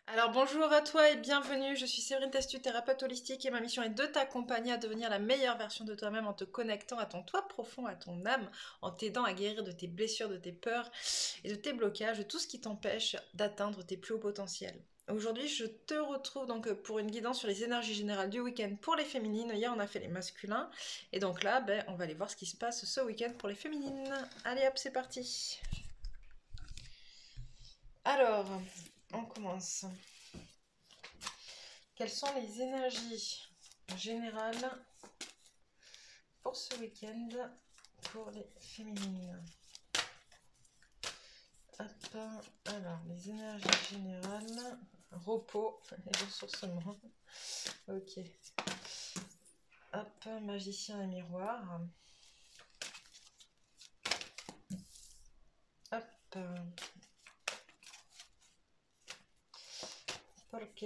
Alors bonjour à toi et bienvenue, je suis Séverine Testu, thérapeute holistique et ma mission est de t'accompagner à devenir la meilleure version de toi-même en te connectant à ton toi profond, à ton âme, en t'aidant à guérir de tes blessures, de tes peurs et de tes blocages, de tout ce qui t'empêche d'atteindre tes plus hauts potentiels. Aujourd'hui, je te retrouve donc pour une guidance sur les énergies générales du week-end pour les féminines. Hier, on a fait les masculins et donc là, on va aller voir ce qui se passe ce week-end pour les féminines. Allez hop, c'est parti. Alors, on commence. Quelles sont les énergies générales pour ce week-end pour les féminines? Hop, alors, les énergies générales, repos et ressourcement. Ok. Hop, magicien et miroir. Hop. Ok.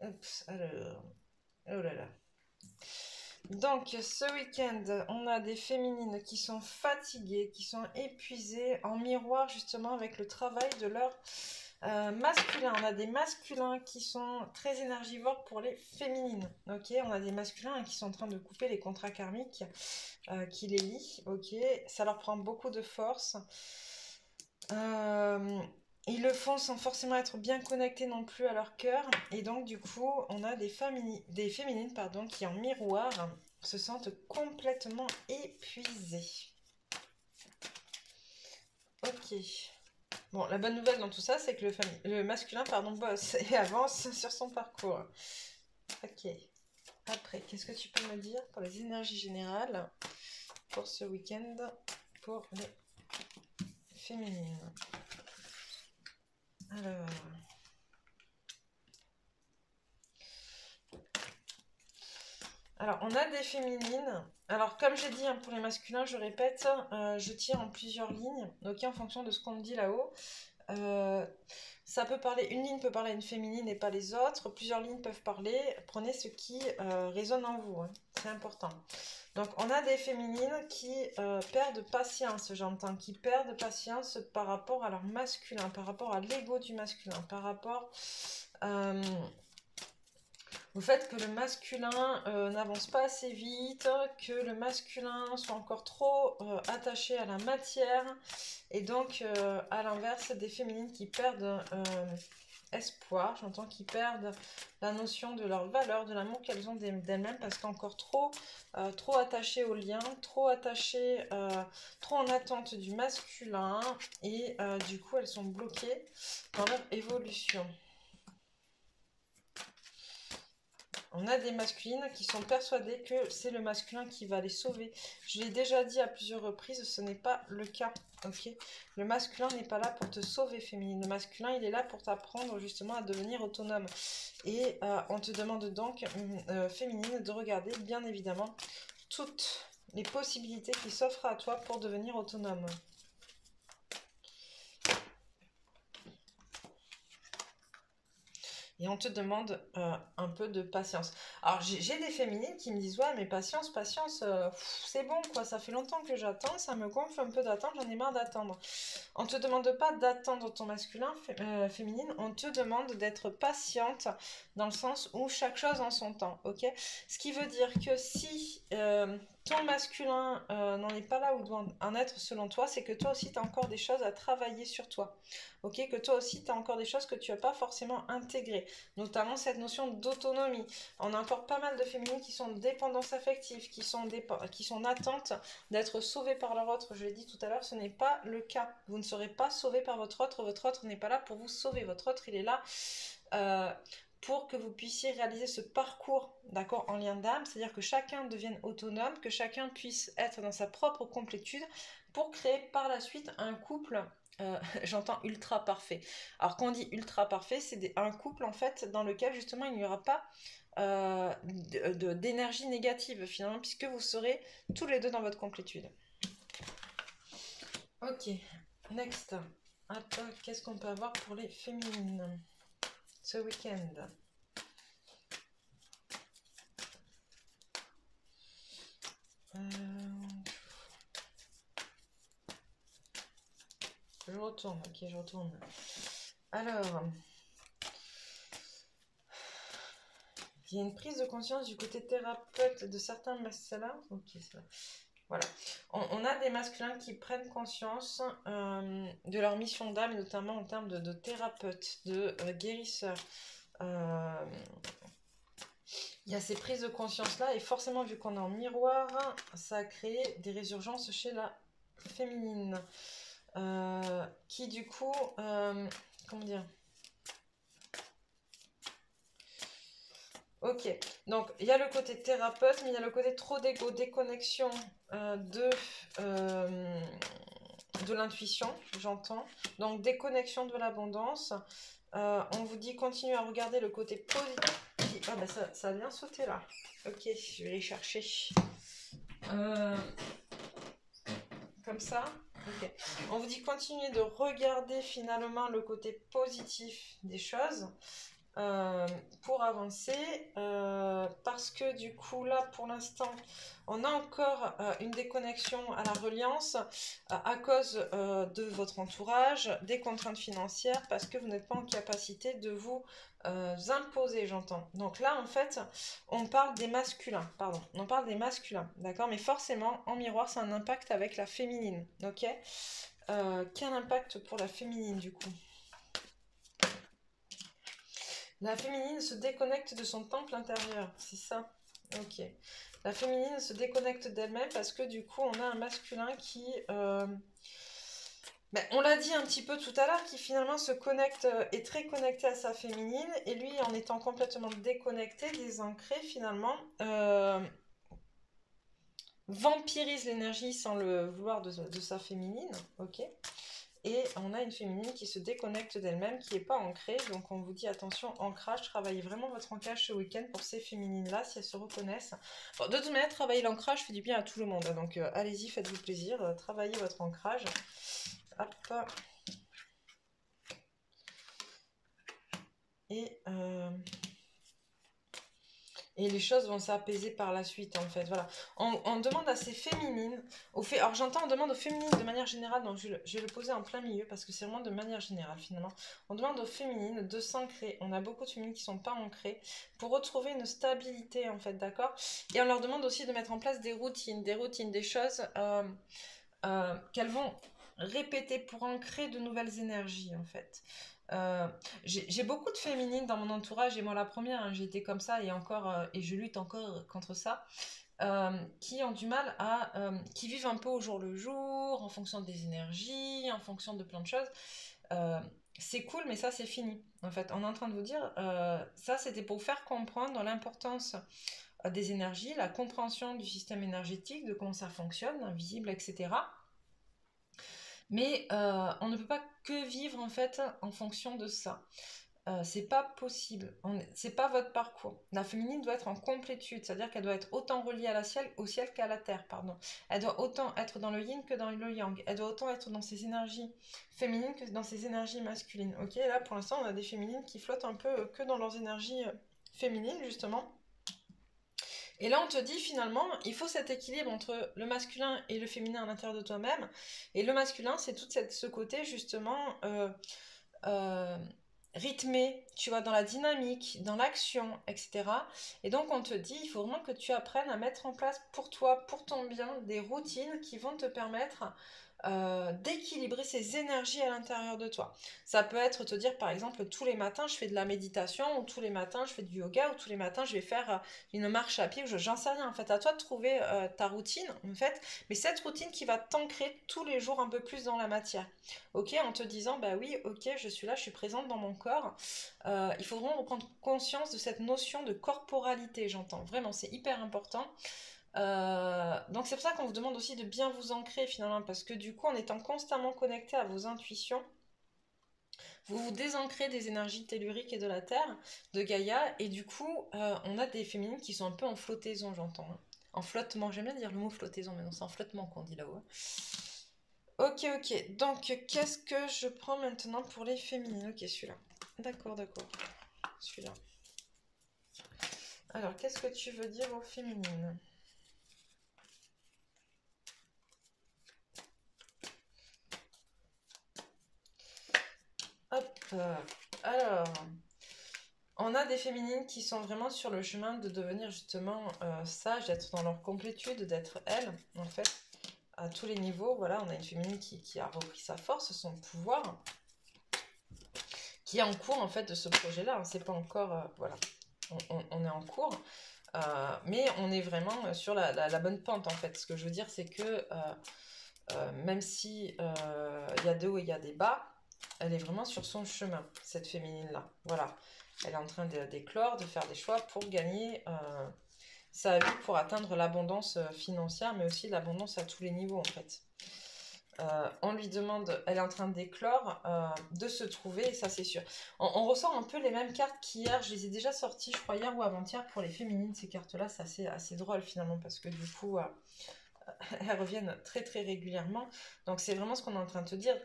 Oups, alors. Oh là là. Donc, ce week-end, on a des féminines qui sont fatiguées, qui sont épuisées, en miroir justement avec le travail de leur masculin. On a des masculins qui sont très énergivores pour les féminines. Ok, on a des masculins qui sont en train de couper les contrats karmiques qui les lient. Ok, ça leur prend beaucoup de force. Ils le font sans forcément être bien connectés non plus à leur cœur. Et donc, du coup, on a des féminines qui, en miroir, se sentent complètement épuisées. Ok. Bon, la bonne nouvelle dans tout ça, c'est que le masculin bosse et avance sur son parcours. Ok. Après, qu'est-ce que tu peux me dire pour les énergies générales pour ce week-end pour les féminines? Alors, on a des féminines. Alors, comme j'ai dit pour les masculins, je répète, je tire en plusieurs lignes, ok, en fonction de ce qu'on me dit là-haut. Ça peut parler, une ligne peut parler à une féminine et pas les autres. Plusieurs lignes peuvent parler. Prenez ce qui résonne en vous, hein. C'est important. Donc, on a des féminines qui perdent patience, j'entends, qui perdent patience par rapport à leur masculin, par rapport à l'ego du masculin, par rapport au fait que le masculin n'avance pas assez vite, que le masculin soit encore trop attaché à la matière, et donc à l'inverse des féminines qui perdent espoir, j'entends qu'ils perdent la notion de leur valeur, de l'amour qu'elles ont d'elles-mêmes, parce qu'encore trop attachées au lien, trop attachées, trop en attente du masculin, et du coup elles sont bloquées dans leur évolution. On a des masculines qui sont persuadées que c'est le masculin qui va les sauver. Je l'ai déjà dit à plusieurs reprises, ce n'est pas le cas. Okay, le masculin n'est pas là pour te sauver, féminine. Le masculin, il est là pour t'apprendre justement à devenir autonome. Et on te demande donc, féminine, de regarder bien évidemment toutes les possibilités qui s'offrent à toi pour devenir autonome. Et on te demande un peu de patience. Alors, j'ai des féminines qui me disent, ouais, mais patience, c'est bon, quoi, ça fait longtemps que j'attends, ça me gonfle un peu d'attendre, j'en ai marre d'attendre. On te demande pas d'attendre ton masculin, féminine, on te demande d'être patiente dans le sens où chaque chose en son temps, ok? Ce qui veut dire que si ton masculin n'en est pas là où doit en être selon toi, c'est que toi aussi tu as encore des choses à travailler sur toi, ok? Que toi aussi tu as encore des choses que tu n'as pas forcément intégrées, notamment cette notion d'autonomie. On a encore pas mal de féminines qui sont en dépendance affective, qui sont en attente d'être sauvées par leur autre. Je l'ai dit tout à l'heure, ce n'est pas le cas. Vous ne serez pas sauvé par votre autre n'est pas là pour vous sauver. Votre autre, il est là pour que vous puissiez réaliser ce parcours, d'accord, en lien d'âme, c'est-à-dire que chacun devienne autonome, que chacun puisse être dans sa propre complétude pour créer par la suite un couple j'entends ultra parfait. Alors quand on dit ultra parfait, c'est un couple en fait dans lequel justement il n'y aura pas d'énergie négative finalement, puisque vous serez tous les deux dans votre complétude. Ok, next. Attends, qu'est-ce qu'on peut avoir pour les féminines ce week-end? retourne. Ok, je retourne. Alors, il y a une prise de conscience du côté thérapeute de certains masculins. Ok, c'est là. Voilà. On a des masculins qui prennent conscience de leur mission d'âme, notamment en termes de thérapeute, de guérisseur. Il y a ces prises de conscience-là, et forcément, vu qu'on est en miroir, ça a créé des résurgences chez la féminine. Qui, du coup, comment dire? Ok, donc il y a le côté thérapeute, mais il y a le côté trop d'ego, déconnexion de l'intuition, j'entends. Donc déconnexion de l'abondance. On vous dit continue à regarder le côté positif. Ah bah ça vient sauter là. Ok, je vais les chercher. Comme ça. Ok. On vous dit continuer de regarder finalement le côté positif des choses. Pour avancer, parce que du coup là pour l'instant on a encore une déconnexion à la reliance à cause de votre entourage, des contraintes financières, parce que vous n'êtes pas en capacité de vous imposer, j'entends. Donc là en fait on parle des masculins, pardon, on parle des masculins, d'accord, mais forcément en miroir c'est un impact avec la féminine, ok. Quel impact pour la féminine du coup? La féminine se déconnecte de son temple intérieur, c'est ça? Ok. La féminine se déconnecte d'elle-même parce que du coup, on a un masculin qui... on l'a dit un petit peu tout à l'heure, qui finalement se connecte, est très connecté à sa féminine, et lui, en étant complètement déconnecté, désancré finalement, vampirise l'énergie sans le vouloir de sa féminine, ok. Et on a une féminine qui se déconnecte d'elle-même, qui n'est pas ancrée. Donc on vous dit attention, ancrage, travaillez vraiment votre ancrage ce week-end pour ces féminines-là, si elles se reconnaissent. Bon, de toute manière, travailler l'ancrage fait du bien à tout le monde. Donc allez-y, faites-vous plaisir, travaillez votre ancrage. Hop. Et les choses vont s'apaiser par la suite, en fait. Voilà. On demande à ces féminines... Alors, j'entends, on demande aux féminines de manière générale, donc je vais le poser en plein milieu, parce que c'est vraiment de manière générale, finalement. On demande aux féminines de s'ancrer. On a beaucoup de féminines qui ne sont pas ancrées, pour retrouver une stabilité, en fait, d'accord? Et on leur demande aussi de mettre en place des routines, des choses qu'elles vont répéter pour ancrer de nouvelles énergies, en fait. J'ai beaucoup de féminines dans mon entourage, et moi la première, hein, j'ai été comme ça, et je lutte encore contre ça, qui ont du mal qui vivent un peu au jour le jour, en fonction des énergies, en fonction de plein de choses. C'est cool, mais ça c'est fini. En fait, on est en train de vous dire, ça c'était pour vous faire comprendre l'importance des énergies, la compréhension du système énergétique, de comment ça fonctionne, invisible, etc. Mais on ne peut pas que vivre en fait en fonction de ça. C'est pas possible. C'est pas votre parcours. La féminine doit être en complétude, c'est-à-dire qu'elle doit être autant reliée au ciel qu'à la terre, pardon. Elle doit autant être dans le yin que dans le yang. Elle doit autant être dans ses énergies féminines que dans ses énergies masculines. Ok, et là pour l'instant on a des féminines qui flottent un peu que dans leurs énergies féminines justement. Et là, on te dit finalement, il faut cet équilibre entre le masculin et le féminin à l'intérieur de toi-même. Et le masculin, c'est tout ce côté justement euh, rythmé, tu vois, dans la dynamique, dans l'action, etc. Et donc, on te dit, il faut vraiment que tu apprennes à mettre en place pour toi, pour ton bien, des routines qui vont te permettre d'équilibrer ces énergies à l'intérieur de toi. Ça peut être te dire par exemple tous les matins je fais de la méditation, ou tous les matins je fais du yoga, ou tous les matins je vais faire une marche à pied, j'en sais rien en fait, à toi de trouver ta routine en fait, mais cette routine qui va t'ancrer tous les jours un peu plus dans la matière, ok, en te disant bah oui, ok, je suis là, je suis présente dans mon corps. Il faut vraiment reprendre conscience de cette notion de corporalité, j'entends, vraiment c'est hyper important. Donc c'est pour ça qu'on vous demande aussi de bien vous ancrer finalement, parce que du coup en étant constamment connecté à vos intuitions, vous vous désancrez des énergies telluriques et de la Terre, de Gaïa, et du coup on a des féminines qui sont un peu en flottaison, j'entends, hein. En flottement, j'aime bien dire le mot flottaison, mais non, c'est en flottement qu'on dit là-haut, hein. Ok, ok, donc qu'est-ce que je prends maintenant pour les féminines? Ok, celui-là. D'accord, d'accord. Celui-là. Alors, qu'est-ce que tu veux dire aux féminines? Alors, on a des féminines qui sont vraiment sur le chemin de devenir justement sages, d'être dans leur complétude, d'être elles, en fait, à tous les niveaux. Voilà, on a une féminine qui a repris sa force, son pouvoir, qui est en cours, en fait, de ce projet-là. Hein. C'est pas encore... voilà, on est en cours. Mais on est vraiment sur la bonne pente, en fait. Ce que je veux dire, c'est que même si il y a des hauts et il y a des bas, elle est vraiment sur son chemin, cette féminine-là. Voilà. Elle est en train d'éclore, de faire des choix pour gagner sa vie, pour atteindre l'abondance financière, mais aussi l'abondance à tous les niveaux, en fait. On lui demande, elle est en train d'éclore, de se trouver, et ça c'est sûr. On ressort un peu les mêmes cartes qu'hier, je les ai déjà sorties, je crois, hier ou avant-hier, pour les féminines, ces cartes-là, c'est assez drôle finalement, parce que du coup, elles reviennent très très régulièrement. Donc c'est vraiment ce qu'on est en train de te dire.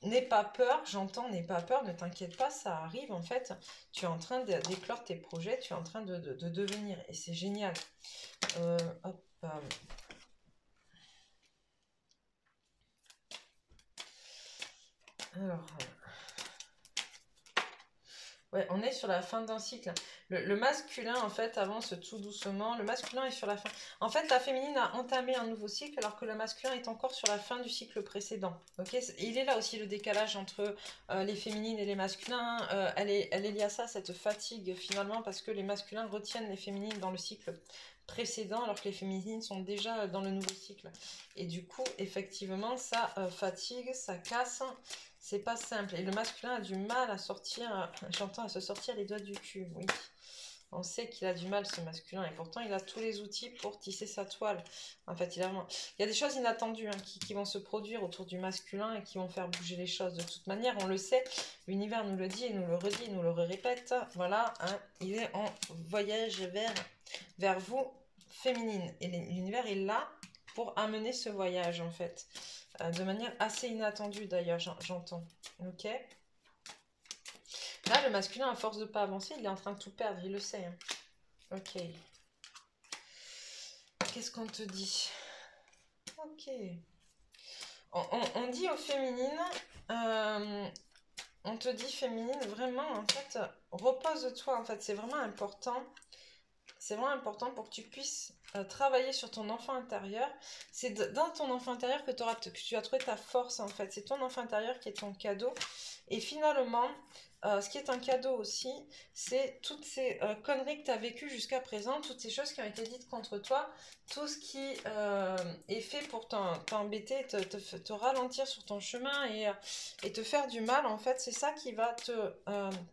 N'aie pas peur, j'entends, n'aie pas peur, ne t'inquiète pas, ça arrive en fait. Tu es en train d'éclore tes projets, tu es en train de devenir, et c'est génial. Hop. Alors, ouais, on est sur la fin d'un cycle. Le masculin, en fait, avance tout doucement. Le masculin est sur la fin. En fait, la féminine a entamé un nouveau cycle, alors que le masculin est encore sur la fin du cycle précédent. Okay, il est là aussi le décalage entre les féminines et les masculins. Elle est liée à ça, cette fatigue, finalement, parce que les masculins retiennent les féminines dans le cycle précédent, alors que les féminines sont déjà dans le nouveau cycle. Et du coup, effectivement, ça fatigue, ça casse. C'est pas simple. Et le masculin a du mal à sortir, j'entends, à se sortir les doigts du cul, oui. On sait qu'il a du mal, ce masculin, et pourtant il a tous les outils pour tisser sa toile. En fait, il y a des choses inattendues qui vont se produire autour du masculin et qui vont faire bouger les choses. De toute manière, on le sait, l'univers nous le dit et nous le redit, et nous le répète. Voilà, hein, il est en voyage vers vous, féminine. Et l'univers est là pour amener ce voyage, en fait. De manière assez inattendue, d'ailleurs, j'entends. Ok. Là, le masculin, à force de ne pas avancer, il est en train de tout perdre, il le sait. Hein. Ok. Qu'est-ce qu'on te dit? Ok. On dit aux féminines, on te dit féminine, vraiment, en fait, repose-toi, en fait, c'est vraiment important. C'est vraiment important pour que tu puisses travailler sur ton enfant intérieur. C'est dans ton enfant intérieur que tu as trouvé ta force, en fait. C'est ton enfant intérieur qui est ton cadeau. Et finalement, ce qui est un cadeau aussi, c'est toutes ces conneries que tu as vécues jusqu'à présent, toutes ces choses qui ont été dites contre toi, tout ce qui est fait pour t'embêter, te ralentir sur ton chemin et te faire du mal, en fait, c'est ça qui va te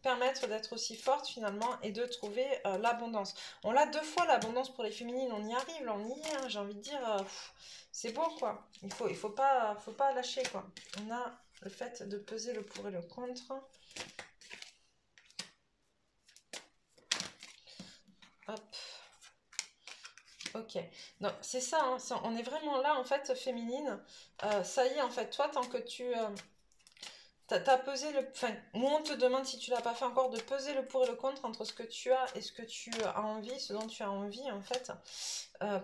permettre d'être aussi forte finalement et de trouver l'abondance. On l'a 2 fois l'abondance pour les féminines, on y arrive, là, on y est, hein, j'ai envie de dire, c'est bon quoi, il faut pas lâcher quoi. On a le fait de peser le pour et le contre. Hop. Ok. Non, c'est ça, hein, on est vraiment là, en fait, féminine. Ça y est, en fait, toi, tant que tu... T'as pesé le... Enfin, nous, on te demande, si tu l'as pas fait encore, de peser le pour et le contre entre ce que tu as et ce que tu as envie, ce dont tu as envie, en fait,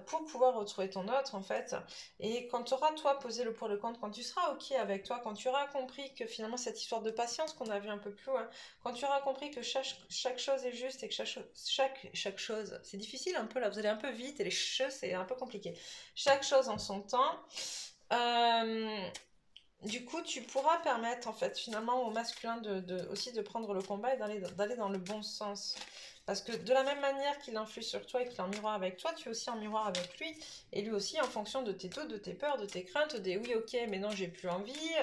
pour pouvoir retrouver ton autre, en fait. Et quand tu auras, toi, posé le pour et le contre, quand tu seras OK avec toi, quand tu auras compris que finalement, cette histoire de patience qu'on a vu un peu plus loin, quand tu auras compris que chaque chose est juste et que chaque chose... C'est difficile un peu, là, vous allez un peu vite et les choses, c'est un peu compliqué. Chaque chose en son temps... Du coup, tu pourras permettre, en fait, finalement, au masculin aussi de prendre le combat et d'aller dans le bon sens. Parce que de la même manière qu'il influe sur toi et qu'il est en miroir avec toi, tu es aussi en miroir avec lui. Et lui aussi, en fonction de tes doutes, de tes peurs, de tes craintes, des oui, ok, mais non, j'ai plus envie.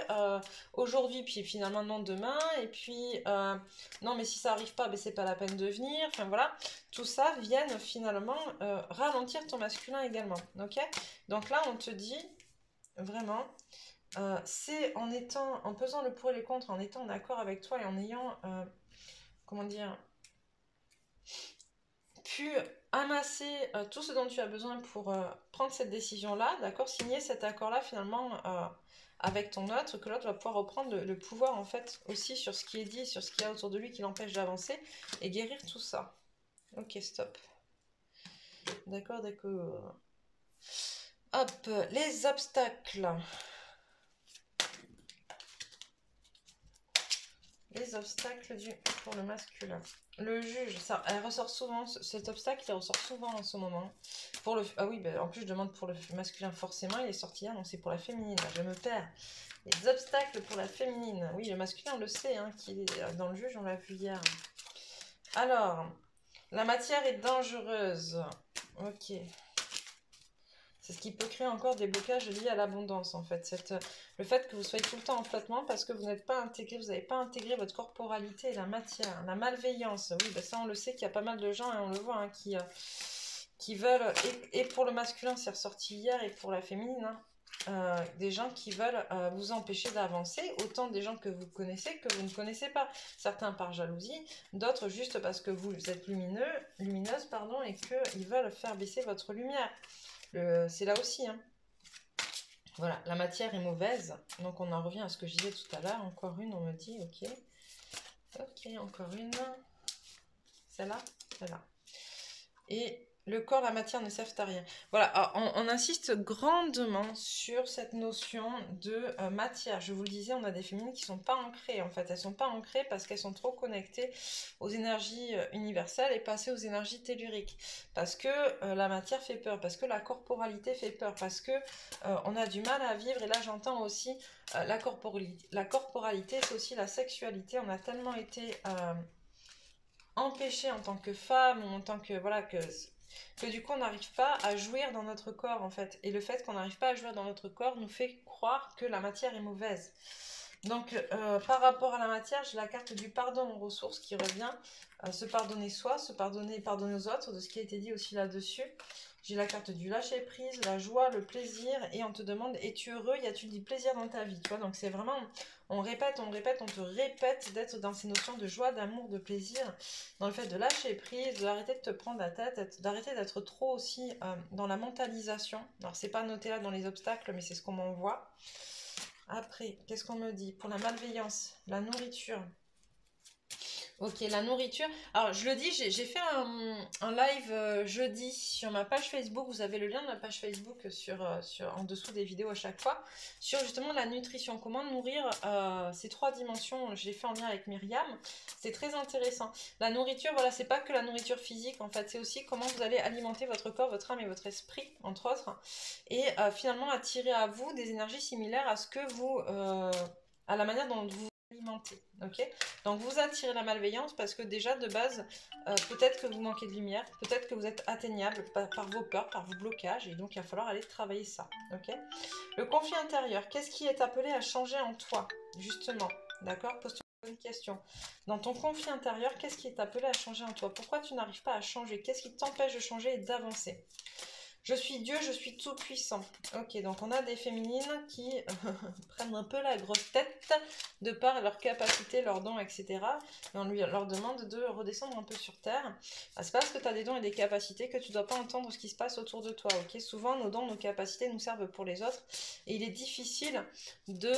Aujourd'hui, puis finalement, non, demain. Et puis, non, mais si ça arrive pas, ben, c'est pas la peine de venir. Enfin, voilà. Tout ça vienne finalement ralentir ton masculin également. Ok? Donc là, on te dit vraiment... c'est en pesant le pour et le contre, en étant en accord avec toi et en ayant, comment dire, pu amasser tout ce dont tu as besoin pour prendre cette décision-là, d'accord, signer cet accord-là finalement avec ton autre, que l'autre va pouvoir reprendre le pouvoir en fait aussi sur ce qui est dit, sur ce qu'il y a autour de lui qui l'empêche d'avancer et guérir tout ça. Ok, stop. D'accord, d'accord. Hop, les obstacles. les obstacles pour le masculin. Le juge, ça, elle ressort souvent, cet obstacle, il ressort souvent en ce moment. Ah oui, ben, en plus je demande pour le masculin forcément, il est sorti hier, donc c'est pour la féminine, là, je me perds. Les obstacles pour la féminine. Oui, le masculin, on le sait, hein, qu'il est dans le juge, on l'a vu hier. Alors, la matière est dangereuse. Ok. C'est ce qui peut créer encore des blocages liés à l'abondance, en fait. Le fait que vous soyez tout le temps en flottement parce que vous n'êtes pas intégré, vous n'avez pas intégré votre corporalité et la matière. La malveillance, oui, ben ça on le sait qu'il y a pas mal de gens, et on le voit, hein, qui veulent, et pour le masculin, c'est ressorti hier, et pour la féminine, hein, des gens qui veulent vous empêcher d'avancer, autant des gens que vous connaissez que vous ne connaissez pas. Certains par jalousie, d'autres juste parce que vous êtes lumineuse, pardon, et qu'ils veulent faire baisser votre lumière. C'est là aussi, hein. Voilà, la matière est mauvaise, donc on en revient à ce que je disais tout à l'heure. Encore une, on me dit, ok. Ok, encore une. Celle-là. Et le corps, la matière ne servent à rien. Voilà, on insiste grandement sur cette notion de matière. Je vous le disais, on a des féminines qui ne sont pas ancrées, en fait. Elles ne sont pas ancrées parce qu'elles sont trop connectées aux énergies universelles et pas assez aux énergies telluriques. Parce que la matière fait peur, parce que la corporalité fait peur, parce que on a du mal à vivre. Et là, j'entends aussi la corporalité. La corporalité, c'est aussi la sexualité. On a tellement été empêchés en tant que femme, ou en tant que... Voilà, que du coup on n'arrive pas à jouir dans notre corps en fait. Et le fait qu'on n'arrive pas à jouir dans notre corps nous fait croire que la matière est mauvaise. Donc par rapport à la matière, j'ai la carte du pardon aux ressources qui revient. Se pardonner soi, se pardonner aux autres, de ce qui a été dit aussi là-dessus. J'ai la carte du lâcher prise, la joie, le plaisir, et on te demande, es-tu heureux, y a-t-il du plaisir dans ta vie, tu vois. Donc c'est vraiment, on répète, on te répète d'être dans ces notions de joie, d'amour, de plaisir, dans le fait de lâcher prise, d'arrêter de te prendre la tête, d'arrêter d'être trop aussi dans la mentalisation. Alors c'est pas noté là dans les obstacles, mais c'est ce qu'on m'envoie. Après, qu'est-ce qu'on me dit? Pour la malveillance, la nourriture. Ok, la nourriture. Alors, je le dis, j'ai fait un live jeudi sur ma page Facebook. Vous avez le lien de ma page Facebook en dessous des vidéos à chaque fois. Sur justement la nutrition. Comment nourrir ces 3 dimensions. Je l'ai fait en lien avec Myriam. C'est très intéressant. La nourriture, voilà, c'est pas que la nourriture physique. En fait, c'est aussi comment vous allez alimenter votre corps, votre âme et votre esprit, entre autres. Et finalement, attirer à vous des énergies similaires à ce que vous... à la manière dont vous alimentez, ok. Donc vous attirez la malveillance parce que déjà de base, peut-être que vous manquez de lumière, peut-être que vous êtes atteignable par vos peurs, par vos blocages, et donc il va falloir aller travailler ça, ok. Le conflit intérieur, qu'est-ce qui est appelé à changer en toi, justement, d'accord. Pose-toi une bonne question. Dans ton conflit intérieur, qu'est-ce qui est appelé à changer en toi? Pourquoi tu n'arrives pas à changer? Qu'est-ce qui t'empêche de changer et d'avancer? Je suis Dieu, je suis tout puissant. Ok, donc on a des féminines qui prennent un peu la grosse tête de par leur capacité, leurs dons, etc. Et on leur demande de redescendre un peu sur terre. Ah, c'est parce que tu as des dons et des capacités que tu ne dois pas entendre ce qui se passe autour de toi. Ok, souvent nos dons, nos capacités nous servent pour les autres et il est difficile de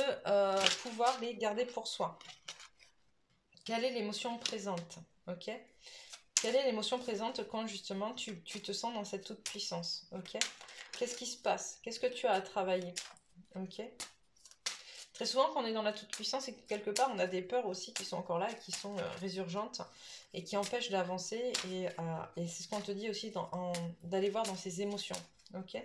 pouvoir les garder pour soi. Quelle est l'émotion présente? Ok. Quelle est l'émotion présente quand justement tu te sens dans cette toute puissance? Ok. Qu'est-ce qui se passe? Qu'est-ce que tu as à travailler? Ok. Très souvent, quand on est dans la toute puissance, et que quelque part, on a des peurs aussi qui sont encore là et qui sont résurgentes et qui empêchent d'avancer. Et c'est ce qu'on te dit aussi d'aller voir dans ces émotions. Ok.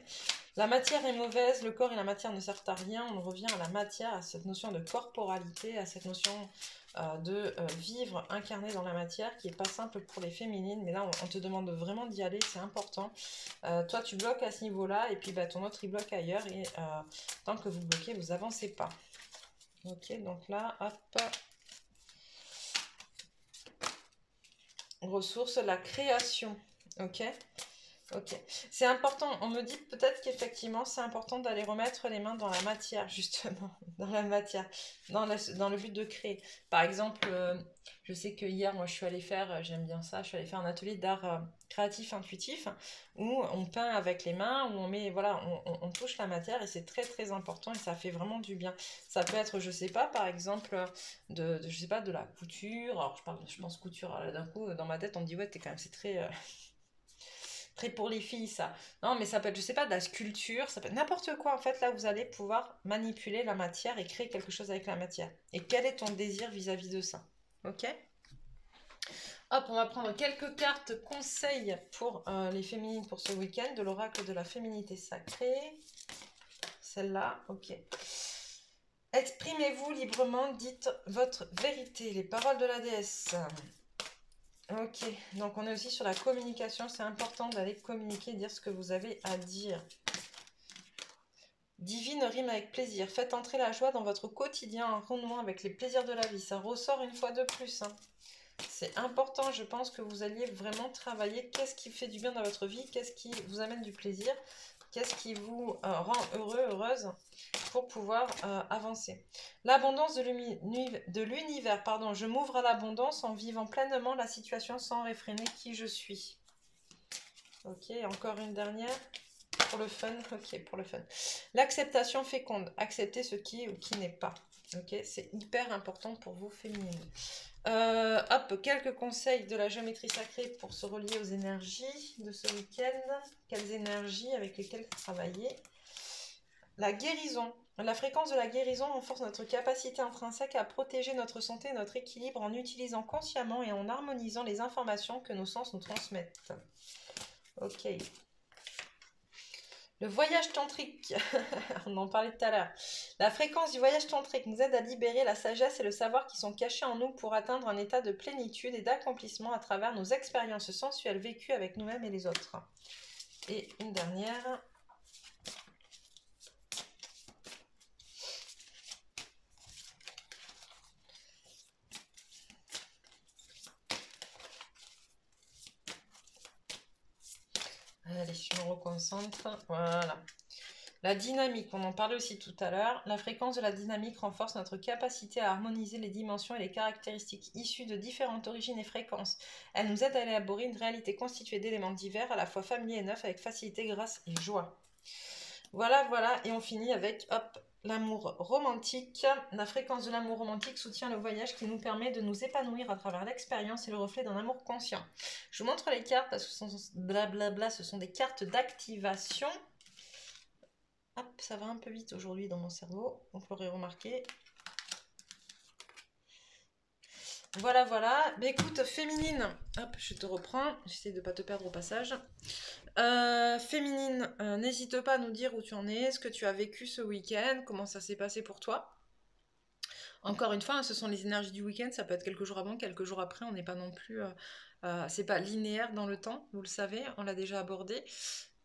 La matière est mauvaise, le corps et la matière ne servent à rien. On revient à la matière, à cette notion de corporalité, à cette notion de vivre incarné dans la matière qui n'est pas simple pour les féminines. Mais là, on te demande vraiment d'y aller, c'est important. Toi, tu bloques à ce niveau-là et puis bah, ton autre, il bloque ailleurs. Et tant que vous bloquez, vous avancez pas. Ok, donc là, hop. Ressources, la création. Ok. Ok, c'est important. On me dit peut-être qu'effectivement c'est important d'aller remettre les mains dans la matière, justement, dans la matière, dans le but de créer. Par exemple, je sais que hier, moi je suis allée faire, j'aime bien ça, je suis allée faire un atelier d'art créatif intuitif où on peint avec les mains, où on met, voilà, on touche la matière et c'est très très important et ça fait vraiment du bien. Ça peut être, je sais pas, par exemple, je sais pas, de la couture. Alors je pense couture, là, d'un coup, dans ma tête on me dit ouais, c'est très très pour les filles ça. Non mais ça peut être, je sais pas, de la sculpture, ça peut être n'importe quoi en fait. Là vous allez pouvoir manipuler la matière et créer quelque chose avec la matière. Et quel est ton désir vis-à-vis de ça? ok? Hop, on va prendre quelques cartes conseils pour les féminines pour ce week-end, de l'oracle de la féminité sacrée. Celle-là, ok. Exprimez-vous librement, dites votre vérité, les paroles de la déesse. Ok, donc on est aussi sur la communication, c'est important d'aller communiquer, dire ce que vous avez à dire. Divine rime avec plaisir, faites entrer la joie dans votre quotidien en renouant avec les plaisirs de la vie, ça ressort une fois de plus. Hein. C'est important, je pense que vous alliez vraiment travailler qu'est-ce qui fait du bien dans votre vie, qu'est-ce qui vous amène du plaisir, qu'est-ce qui vous rend heureux, heureuse pour pouvoir avancer. L'abondance de l'univers, pardon, je m'ouvre à l'abondance en vivant pleinement la situation sans réfréner qui je suis. Ok, encore une dernière. Pour le fun, ok, pour le fun. L'acceptation féconde, accepter ce qui est ou qui n'est pas. Ok, c'est hyper important pour vous féminines. Hop, quelques conseils de la géométrie sacrée pour se relier aux énergies de ce week-end. Quelles énergies avec lesquelles travailler? La guérison. La fréquence de la guérison renforce notre capacité intrinsèque à protéger notre santé et notre équilibre en utilisant consciemment et en harmonisant les informations que nos sens nous transmettent. Ok. Le voyage tantrique, on en parlait tout à l'heure. La fréquence du voyage tantrique nous aide à libérer la sagesse et le savoir qui sont cachés en nous pour atteindre un état de plénitude et d'accomplissement à travers nos expériences sensuelles vécues avec nous-mêmes et les autres. Et une dernière. Allez, je me reconcentre. Voilà. La dynamique, on en parlait aussi tout à l'heure. La fréquence de la dynamique renforce notre capacité à harmoniser les dimensions et les caractéristiques issues de différentes origines et fréquences. Elle nous aide à élaborer une réalité constituée d'éléments divers, à la fois familiers et neufs, avec facilité, grâce et joie. Voilà, voilà. Et on finit avec, hop, l'amour romantique. La fréquence de l'amour romantique soutient le voyage qui nous permet de nous épanouir à travers l'expérience et le reflet d'un amour conscient. Je vous montre les cartes parce que ce sont blablabla, ce sont des cartes d'activation. Hop, ça va un peu vite aujourd'hui dans mon cerveau, vous l'aurez remarqué. Voilà, voilà. Mais écoute, féminine, hop, je te reprends. J'essaie de ne pas te perdre au passage. Féminine, n'hésite pas à nous dire où tu en es, ce que tu as vécu ce week-end, comment ça s'est passé pour toi. Encore une fois, hein, ce sont les énergies du week-end, ça peut être quelques jours avant, quelques jours après, on n'est pas non plus... c'est pas linéaire dans le temps, vous le savez, on l'a déjà abordé.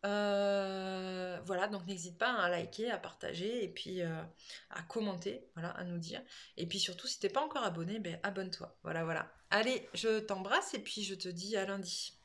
Voilà, donc n'hésite pas à liker, à partager et puis à commenter, voilà, à nous dire. Et puis surtout, si t'es pas encore abonné, ben abonne-toi. Voilà, voilà. Allez, je t'embrasse et puis je te dis à lundi.